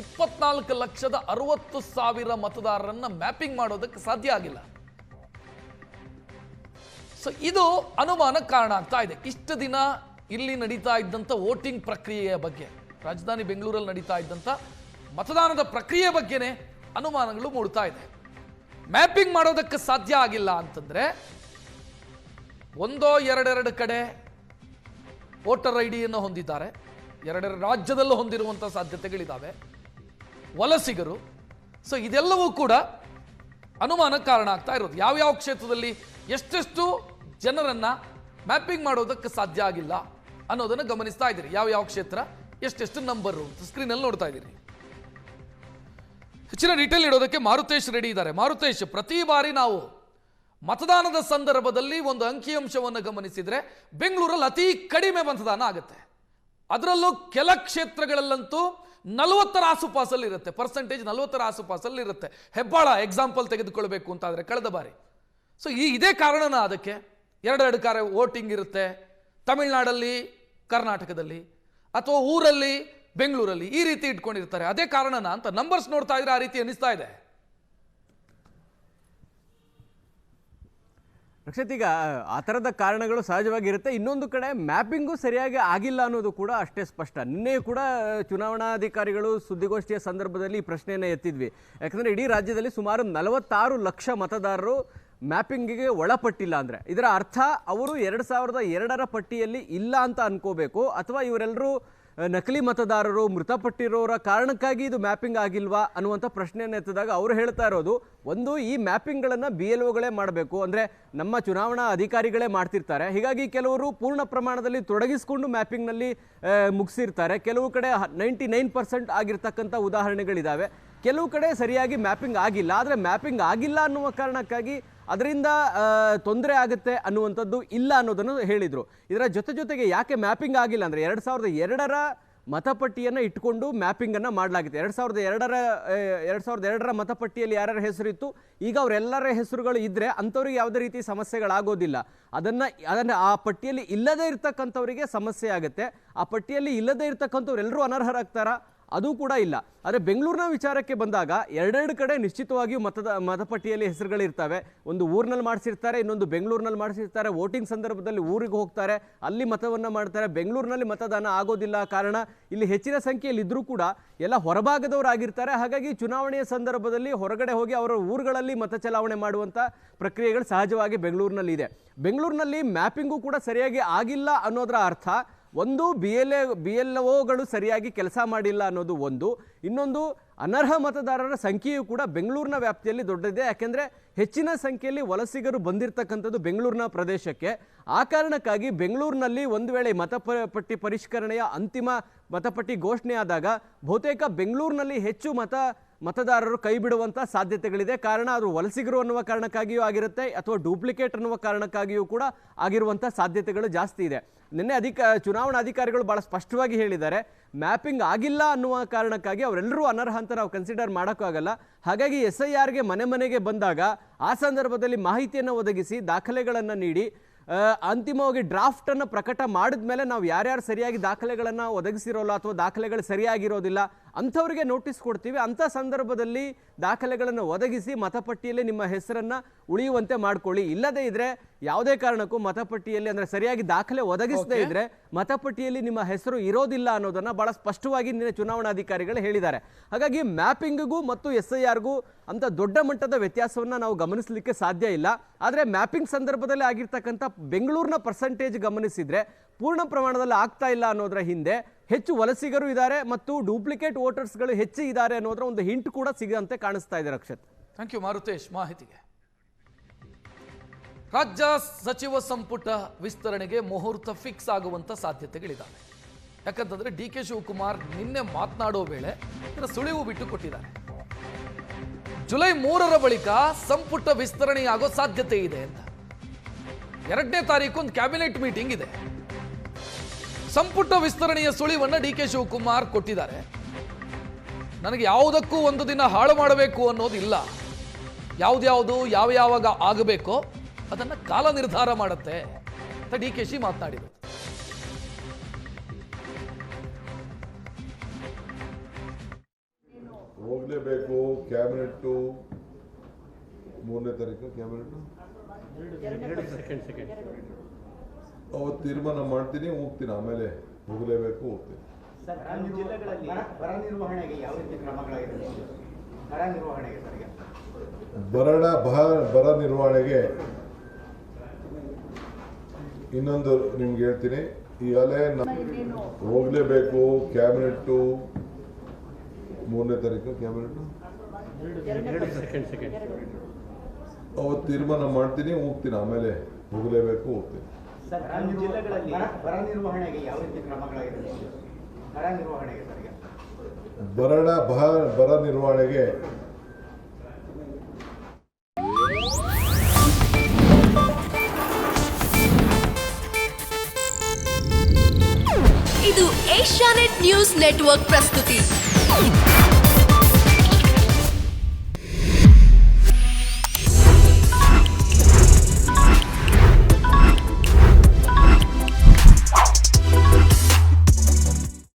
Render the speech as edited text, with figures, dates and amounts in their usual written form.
24,60,000 ಮತದಾರರನ್ನ mapping ಮಾಡೋದಕ್ಕೆ ಸಾಧ್ಯ ಆಗಿಲ್ಲ. ಸೊ ಇದು ಅನುಮಾನಕ್ಕೆ ಕಾರಣ ಆಗ್ತಾ ಇದೆ. ಇಷ್ಟು ದಿನ ಇಲ್ಲಿ ನಡೀತಾ ಇದ್ದಂಥ ವೋಟಿಂಗ್ ಪ್ರಕ್ರಿಯೆಯ ಬಗ್ಗೆ, ರಾಜಧಾನಿ ಬೆಂಗಳೂರಲ್ಲಿ ನಡೀತಾ ಇದ್ದಂಥ ಮತದಾನದ ಪ್ರಕ್ರಿಯೆ ಬಗ್ಗೆನೇ ಅನುಮಾನಗಳು ಮೂಡ್ತಾ ಇದೆ. ಮ್ಯಾಪಿಂಗ್ ಮಾಡೋದಕ್ಕೆ ಸಾಧ್ಯ ಆಗಿಲ್ಲ ಅಂತಂದ್ರೆ ಒಂದೋ ಎರಡೆರಡು ಕಡೆ ವೋಟರ್ ಐ ಡಿಯನ್ನು ಹೊಂದಿದ್ದಾರೆ, ಎರಡೆರಡು ರಾಜ್ಯದಲ್ಲೂ ಹೊಂದಿರುವಂಥ ಸಾಧ್ಯತೆಗಳಿದ್ದಾವೆ, ವಲಸಿಗರು. ಸೊ ಇದೆಲ್ಲವೂ ಕೂಡ ಅನುಮಾನಕ್ಕೆ ಕಾರಣ ಆಗ್ತಾ ಇರೋದು. ಯಾವ್ಯಾವ ಕ್ಷೇತ್ರದಲ್ಲಿ ಎಷ್ಟೆಷ್ಟು ಜನರನ್ನ ಮ್ಯಾಪಿಂಗ್ ಮಾಡೋದಕ್ಕೆ ಸಾಧ್ಯ ಆಗಿಲ್ಲ ಅನ್ನೋದನ್ನು ಗಮನಿಸ್ತಾ ಇದ್ದೀರಿ. ಯಾವ ಕ್ಷೇತ್ರ ಎಷ್ಟೆಷ್ಟು ನಂಬರು ಸ್ಕ್ರೀನಲ್ಲಿ ನೋಡ್ತಾ ಇದ್ದೀರಿ. ಹೆಚ್ಚಿನ ಡೀಟೇಲ್ ಇಡೋದಕ್ಕೆ ಮಾರುತೇಶ್ ರೆಡಿ ಇದ್ದಾರೆ. ಮಾರುತೇಶ್, ಪ್ರತಿ ಬಾರಿ ನಾವು ಮತದಾನದ ಸಂದರ್ಭದಲ್ಲಿ ಒಂದು ಅಂಕಿಅಂಶವನ್ನು ಗಮನಿಸಿದ್ರೆ ಬೆಂಗಳೂರಲ್ಲಿ ಅತಿ ಕಡಿಮೆ ಮತದಾನ ಆಗುತ್ತೆ. ಅದರಲ್ಲೂ ಕೆಲ ಕ್ಷೇತ್ರಗಳಲ್ಲಂತೂ 40 ಆಸುಪಾಸಲ್ಲಿ ಇರುತ್ತೆ, ಪರ್ಸೆಂಟೇಜ್ 40 ಆಸುಪಾಸಲ್ಲಿ ಇರುತ್ತೆ. ಹೆಬ್ಬಾಳ ಎಕ್ಸಾಂಪಲ್ ತೆಗೆದುಕೊಳ್ಬೇಕು ಅಂತಾದರೆ ಕಳೆದ ಬಾರಿ. ಸೊ ಇದೇ ಕಾರಣನ ಅದಕ್ಕೆ ಎರಡೆರಡು ಕಾರೆ ವೋಟಿಂಗ್ ಇರುತ್ತೆ, ತಮಿಳುನಾಡಲ್ಲಿ, ಕರ್ನಾಟಕದಲ್ಲಿ, ಅಥವಾ ಊರಲ್ಲಿ, ಬೆಂಗಳೂರಲ್ಲಿ ಈ ರೀತಿ ಇಟ್ಕೊಂಡಿರ್ತಾರೆ. ಅದೇ ಕಾರಣನ ಅಂತ ನಂಬರ್ಸ್ ನೋಡ್ತಾ ಇದ್ರೆ ಆ ರೀತಿ ಅನಿಸ್ತಾ ಇದೆ. ರಕ್ಷಿತ್, ಈಗ ಆ ಥರದ ಕಾರಣಗಳು ಸಹಜವಾಗಿರುತ್ತೆ. ಇನ್ನೊಂದು ಕಡೆ ಮ್ಯಾಪಿಂಗು ಸರಿಯಾಗಿ ಆಗಿಲ್ಲ ಅನ್ನೋದು ಕೂಡ ಅಷ್ಟೇ ಸ್ಪಷ್ಟ. ನಿನ್ನೆ ಕೂಡ ಚುನಾವಣಾಧಿಕಾರಿಗಳು ಸುದ್ದಿಗೋಷ್ಠಿಯ ಸಂದರ್ಭದಲ್ಲಿ ಈ ಪ್ರಶ್ನೆಯನ್ನು ಎತ್ತಿದ್ವಿ. ಯಾಕಂದರೆ ಇಡೀ ರಾಜ್ಯದಲ್ಲಿ ಸುಮಾರು 46 ಲಕ್ಷ ಮತದಾರರು ಮ್ಯಾಪಿಂಗಿಗೆ ಒಳಪಟ್ಟಿಲ್ಲ. ಅಂದರೆ ಇದರ ಅರ್ಥ ಅವರು 2002ರ ಪಟ್ಟಿಯಲ್ಲಿ ಇಲ್ಲ ಅಂತ ಅನ್ಕೋಬೇಕು, ಅಥವಾ ಇವರೆಲ್ಲರೂ ನಕಲಿ ಮತದಾರರು, ಮೃತಪಟ್ಟಿರೋರ ಕಾರಣಕ್ಕಾಗಿ ಇದು ಮ್ಯಾಪಿಂಗ್ ಆಗಿಲ್ವಾ ಅನ್ನುವಂಥ ಪ್ರಶ್ನೆಯನ್ನು ಎತ್ತಿದಾಗ ಅವರು ಹೇಳ್ತಾ ಇರೋದು, ಒಂದು, ಈ ಮ್ಯಾಪಿಂಗ್ಗಳನ್ನು BLOಗಳೇ ಮಾಡಬೇಕು, ಅಂದರೆ ನಮ್ಮ ಚುನಾವಣಾ ಅಧಿಕಾರಿಗಳೇ ಮಾಡ್ತಿರ್ತಾರೆ. ಹೀಗಾಗಿ ಕೆಲವರು ಪೂರ್ಣ ಪ್ರಮಾಣದಲ್ಲಿ ತೊಡಗಿಸಿಕೊಂಡು ಮ್ಯಾಪಿಂಗ್ನಲ್ಲಿ ಮುಗಿಸಿರ್ತಾರೆ. ಕೆಲವು ಕಡೆ 99% ಆಗಿರ್ತಕ್ಕಂಥ ಉದಾಹರಣೆಗಳಿದ್ದಾವೆ. ಕೆಲವು ಕಡೆ ಸರಿಯಾಗಿ ಮ್ಯಾಪಿಂಗ್ ಆಗಿಲ್ಲ. ಆದರೆ ಮ್ಯಾಪಿಂಗ್ ಆಗಿಲ್ಲ ಅನ್ನುವ ಕಾರಣಕ್ಕಾಗಿ ಅದರಿಂದ ತೊಂದರೆ ಆಗುತ್ತೆ ಅನ್ನುವಂಥದ್ದು ಇಲ್ಲ ಅನ್ನೋದನ್ನು ಹೇಳಿದರು. ಇದರ ಜೊತೆಗೆ ಯಾಕೆ ಮ್ಯಾಪಿಂಗ್ ಆಗಿಲ್ಲ ಅಂದರೆ 2002ರ ಮತಪಟ್ಟಿಯನ್ನು ಇಟ್ಕೊಂಡು ಮ್ಯಾಪಿಂಗನ್ನು ಮಾಡಲಾಗಿದೆ. 2002ರ ಮತಪಟ್ಟಿಯಲ್ಲಿ ಯಾರ್ಯಾರ ಹೆಸರಿತ್ತು, ಈಗ ಅವರೆಲ್ಲರ ಹೆಸರುಗಳು ಇದ್ದರೆ ಅಂಥವ್ರಿಗೆ ಯಾವುದೇ ರೀತಿ ಸಮಸ್ಯೆಗಳಾಗೋದಿಲ್ಲ. ಅದನ್ನು ಆ ಪಟ್ಟಿಯಲ್ಲಿ ಇಲ್ಲದೇ ಇರ್ತಕ್ಕಂಥವರಿಗೆ ಸಮಸ್ಯೆ ಆಗುತ್ತೆ. ಆ ಪಟ್ಟಿಯಲ್ಲಿ ಇಲ್ಲದೇ ಇರ್ತಕ್ಕಂಥವ್ರು ಎಲ್ಲರೂ ಅನರ್ಹರಾಗ್ತಾರಾ? ಅದು ಕೂಡ ಇಲ್ಲ. ಆದರೆ ಬೆಂಗಳೂರಿನ ವಿಚಾರಕ್ಕೆ ಬಂದಾಗ ಎರಡೆರಡು ಕಡೆ ನಿಶ್ಚಿತವಾಗಿಯೂ ಮತಪಟ್ಟಿಯಲ್ಲಿ ಹೆಸರುಗಳಿರ್ತವೆ. ಒಂದು ಊರಿನಲ್ಲಿ ಮಾಡಿಸಿರ್ತಾರೆ, ಇನ್ನೊಂದು ಬೆಂಗಳೂರಿನಲ್ಲಿ ಮಾಡಿಸಿರ್ತಾರೆ. ವೋಟಿಂಗ್ ಸಂದರ್ಭದಲ್ಲಿ ಊರಿಗೆ ಹೋಗ್ತಾರೆ, ಅಲ್ಲಿ ಮತವನ್ನು ಮಾಡ್ತಾರೆ. ಬೆಂಗಳೂರಿನಲ್ಲಿ ಮತದಾನ ಆಗೋದಿಲ್ಲ. ಕಾರಣ ಇಲ್ಲಿ ಹೆಚ್ಚಿನ ಸಂಖ್ಯೆಯಲ್ಲಿ ಇದ್ದರೂ ಕೂಡ ಎಲ್ಲ ಹೊರಭಾಗದವರಾಗಿರ್ತಾರೆ. ಹಾಗಾಗಿ ಚುನಾವಣೆಯ ಸಂದರ್ಭದಲ್ಲಿ ಹೊರಗಡೆ ಹೋಗಿ ಅವರ ಊರುಗಳಲ್ಲಿ ಮತ ಚಲಾವಣೆ ಮಾಡುವಂಥ ಪ್ರಕ್ರಿಯೆಗಳು ಸಹಜವಾಗಿ ಬೆಂಗಳೂರಿನಲ್ಲಿ ಇದೆ. ಬೆಂಗಳೂರಿನಲ್ಲಿ ಮ್ಯಾಪಿಂಗು ಕೂಡ ಸರಿಯಾಗಿ ಆಗಿಲ್ಲ ಅನ್ನೋದರ ಅರ್ಥ, ಒಂದು, BLOಗಳು ಸರಿಯಾಗಿ ಕೆಲಸ ಮಾಡಿಲ್ಲ ಅನ್ನೋದು ಒಂದು. ಇನ್ನೊಂದು, ಅನರ್ಹ ಮತದಾರರ ಸಂಖ್ಯೆಯು ಕೂಡ ಬೆಂಗಳೂರಿನ ವ್ಯಾಪ್ತಿಯಲ್ಲಿ ದೊಡ್ಡದಿದೆ. ಯಾಕೆಂದರೆ ಹೆಚ್ಚಿನ ಸಂಖ್ಯೆಯಲ್ಲಿ ವಲಸಿಗರು ಬಂದಿರತಕ್ಕಂಥದ್ದು ಬೆಂಗಳೂರಿನ ಪ್ರದೇಶಕ್ಕೆ. ಆ ಕಾರಣಕ್ಕಾಗಿ ಬೆಂಗಳೂರಿನಲ್ಲಿ ಒಂದು ವೇಳೆ ಮತಪಟ್ಟಿ ಪರಿಷ್ಕರಣೆಯ ಅಂತಿಮ ಮತಪಟ್ಟಿ ಘೋಷಣೆ ಆದಾಗ ಬಹುತೇಕ ಬೆಂಗಳೂರಿನಲ್ಲಿ ಹೆಚ್ಚು ಮತದಾರರು ಕೈ ಬಿಡುವಂಥ ಸಾಧ್ಯತೆಗಳಿದೆ. ಕಾರಣ ಅದು ವಲಸಿಗರು ಅನ್ನುವ ಕಾರಣಕ್ಕಾಗಿಯೂ ಆಗಿರುತ್ತೆ, ಅಥವಾ ಡೂಪ್ಲಿಕೇಟ್ ಅನ್ನುವ ಕಾರಣಕ್ಕಾಗಿಯೂ ಕೂಡ ಆಗಿರುವಂಥ ಸಾಧ್ಯತೆಗಳು ಜಾಸ್ತಿ ಇದೆ. ನಿನ್ನೆ ಚುನಾವಣಾಧಿಕಾರಿಗಳು ಭಾಳ ಸ್ಪಷ್ಟವಾಗಿ ಹೇಳಿದ್ದಾರೆ, ಮ್ಯಾಪಿಂಗ್ ಆಗಿಲ್ಲ ಅನ್ನುವ ಕಾರಣಕ್ಕಾಗಿ ಅವರೆಲ್ಲರೂ ಅನರ್ಹ ಅಂತ ನಾವು ಕನ್ಸಿಡರ್ ಮಾಡೋಕ್ಕಾಗಲ್ಲ. ಹಾಗಾಗಿ SIRಗೆ ಮನೆಗೆ ಬಂದಾಗ ಆ ಸಂದರ್ಭದಲ್ಲಿ ಮಾಹಿತಿಯನ್ನು ಒದಗಿಸಿ, ದಾಖಲೆಗಳನ್ನು ನೀಡಿ, ಅಂತಿಮವಾಗಿ ಡ್ರಾಫ್ಟನ್ನು ಪ್ರಕಟ ಮಾಡಿದ ಮೇಲೆ ನಾವು ಯಾರ್ಯಾರು ಸರಿಯಾಗಿ ದಾಖಲೆಗಳನ್ನು ಒದಗಿಸಿರೋಲ್ಲ ಅಥವಾ ದಾಖಲೆಗಳು ಸರಿಯಾಗಿರೋದಿಲ್ಲ ಅಂಥವರಿಗೆ ನೋಟಿಸ್ ಕೊಡ್ತೀವಿ. ಅಂಥ ಸಂದರ್ಭದಲ್ಲಿ ದಾಖಲೆಗಳನ್ನು ಒದಗಿಸಿ ಮತಪಟ್ಟಿಯಲ್ಲಿ ನಿಮ್ಮ ಹೆಸರನ್ನು ಉಳಿಯುವಂತೆ ಮಾಡ್ಕೊಳ್ಳಿ. ಇಲ್ಲದೇ ಇದ್ರೆ ಯಾವುದೇ ಕಾರಣಕ್ಕೂ ಮತಪಟ್ಟಿಯಲ್ಲಿ, ಅಂದರೆ ಸರಿಯಾಗಿ ದಾಖಲೆ ಒದಗಿಸದೇ ಇದ್ರೆ ಮತಪಟ್ಟಿಯಲ್ಲಿ ನಿಮ್ಮ ಹೆಸರು ಇರೋದಿಲ್ಲ ಅನ್ನೋದನ್ನು ಬಹಳ ಸ್ಪಷ್ಟವಾಗಿ ನಿನ್ನೆ ಚುನಾವಣಾಧಿಕಾರಿಗಳು ಹೇಳಿದ್ದಾರೆ. ಹಾಗಾಗಿ ಮ್ಯಾಪಿಂಗ್ಗೂ ಮತ್ತು SIRಗೂ ಅಂತ ದೊಡ್ಡ ಮಟ್ಟದ ವ್ಯತ್ಯಾಸವನ್ನು ನಾವು ಗಮನಿಸಲಿಕ್ಕೆ ಸಾಧ್ಯ ಇಲ್ಲ. ಆದರೆ ಮ್ಯಾಪಿಂಗ್ ಸಂದರ್ಭದಲ್ಲಿ ಆಗಿರ್ತಕ್ಕಂಥ ಬೆಂಗಳೂರಿನ ಪರ್ಸೆಂಟೇಜ್ ಗಮನಿಸಿದ್ರೆ ಪೂರ್ಣ ಪ್ರಮಾಣದಲ್ಲಿ ಆಗ್ತಾ ಇಲ್ಲ ಅನ್ನೋದರ ಹಿಂದೆ ಹೆಚ್ಚು ವಲಸಿಗರು ಇದ್ದಾರೆ ಮತ್ತು ಡೂಪ್ಲಿಕೇಟ್ ವೋಟರ್ಸ್ಗಳು ಹೆಚ್ಚು ಇದ್ದಾರೆ ಅನ್ನೋದರ ಒಂದು ಹಿಂಟ್ ಕೂಡ ಸಿಗಂತೆ ಕಾಣಿಸ್ತಾ ಇದೆ. ರಕ್ಷಿತ್, ಥ್ಯಾಂಕ್ ಯು ಮಾರುತೇಶ್ ಮಾಹಿತಿಗೆ. ರಾಜ್ಯ ಸಚಿವ ಸಂಪುಟ ವಿಸ್ತರಣೆಗೆ ಮುಹೂರ್ತ ಫಿಕ್ಸ್ ಆಗುವಂತ ಸಾಧ್ಯತೆಗಳಿದ್ದಾವೆ. ಯಾಕಂತಂದ್ರೆ DK ಶಿವಕುಮಾರ್ ನಿನ್ನೆ ಮಾತನಾಡೋ ವೇಳೆ ಇದರ ಸುಳಿವು ಬಿಟ್ಟು ಕೊಟ್ಟಿದ್ದಾರೆ. ಜುಲೈ 3ರ ಬಳಿಕ ಸಂಪುಟ ವಿಸ್ತರಣೆಯಾಗೋ ಸಾಧ್ಯತೆ ಇದೆ ಅಂತ. 2ನೇ ತಾರೀಕು ಒಂದು ಕ್ಯಾಬಿನೆಟ್ ಮೀಟಿಂಗ್ ಇದೆ. ಸಂಪುಟ ವಿಸ್ತರಣೆಯ ಸುಳಿವನ್ನ DK ಶಿವಕುಮಾರ್ ಕೊಟ್ಟಿದ್ದಾರೆ. ನನಗೆ ಯಾವುದಕ್ಕೂ ಒಂದು ದಿನ ಹಾಳು ಮಾಡಬೇಕು ಅನ್ನೋದಿಲ್ಲ. ಯಾವ್ದ್ಯಾವುದು ಯಾವಾಗ ಆಗಬೇಕೋ ಅದನ್ನ ಕಾಲ ನಿರ್ಧಾರ ಮಾಡುತ್ತೆ ಅಂತ DKಶಿ ಮಾತನಾಡಿದರು. ಹೋಗಲೇಬೇಕು. ಕ್ಯಾಬಿನೆಟ್ 3ನೇ ತಾರೀಕು ಕ್ಯಾಬಿನೆಟ್ ಅವತ್ತು ತೀರ್ಮಾನ ಮಾಡ್ತೀನಿ, ಹೋಗ್ತೀನಿ. ಆಮೇಲೆ ಹೋಗಲೇಬೇಕು, ಹೋಗ್ತೀನಿ. ಬರ ನಿರ್ವಹಣೆಗೆ ಯಾವ ರೀತಿ ಕ್ರಮಗಳಾಗಿದೆ? ಬರ ನಿರ್ವಹಣೆಗೆ ಬರ ನಿರ್ವಹಣೆಗೆ ಇನ್ನೊಂದು ನಿಮ್ಗೆ ಹೇಳ್ತೀನಿ. ಈಗಲೇ ಹೋಗಲೇಬೇಕು. ಕ್ಯಾಬಿನೆಟ್ 3ನೇ ತಾರೀಕು ಕ್ಯಾಬಿನೆಟ್ ಅವತ್ತು ತೀರ್ಮಾನ ಮಾಡ್ತೀನಿ, ಹೋಗ್ತೀನಿ. ಆಮೇಲೆ ಹೋಗಲೇಬೇಕು, ಹೋಗ್ತೀನಿ. ಬರ ನಿರ್ವಹಣೆಗೆ ಯಾವ ರೀತಿ ಕ್ರಮಗಳಾಗಿದೆ? ಬರ ನಿರ್ವಹಣೆಗೆ ಬರ ನಿರ್ವಹಣೆಗೆ ಇದು ಏಷ್ಯಾನೆಟ್ ನ್ಯೂಸ್ ನೆಟ್ವರ್ಕ್ ಪ್ರಸ್ತುತಿ.